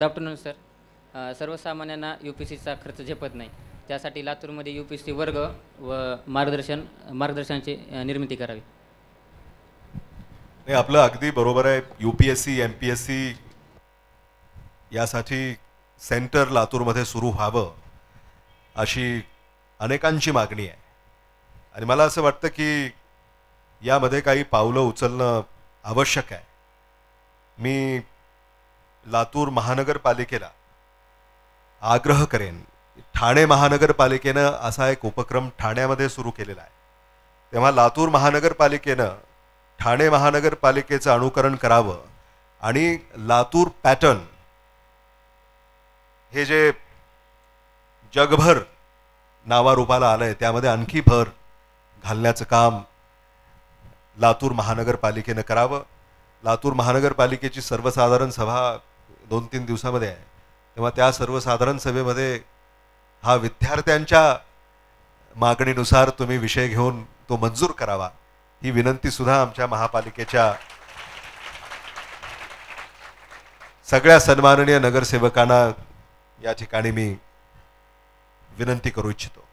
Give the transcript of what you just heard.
Good afternoon sir. सर्वसामान्यांना UPSCचा खर्च झेपत नाही, त्यासाठी लातूरमध्ये UPSC वर्ग व मार्गदर्शनाची निर्मिती करावी. नाही, आपलं अगदी बरोबर आहे. UPSC MPSC यासाठी सेंटर लातूरमध्ये सुरू व्हावं अशी अनेकांची मागणी आहे आणि मला असं वाटतं की यामध्ये काही पावलं उचलणं आवश्यक आहे. मी लातूर महानगरपालिकेला आग्रह करेन, ठाणे महानगरपालिकेनं असा एक उपक्रम ठाण्यामध्ये सुरू केलेला आहे, तेव्हा लातूर महानगरपालिकेनं ठाणे महानगरपालिकेचं अनुकरण करावं आणि लातूर पॅटर्न हे जे जगभर नावारूपाला आलंय त्यामध्ये आणखी भर घालण्याचं काम लातूर महानगरपालिकेनं करावं. लातूर महानगरपालिकेची सर्वसाधारण सभा 2-3 दिवसामध्ये आहे, तेव्हा त्या सर्वसाधारण सभेमध्ये हा विद्यार्थ्यांच्या मागणीनुसार तुम्ही विषय घेऊन तो मंजूर करावा, ही विनंती सुद्धा आमच्या महापालिकेच्या सगळ्या सन्माननीय नगरसेवकांना या ठिकाणी मी विनंती करू इच्छितो.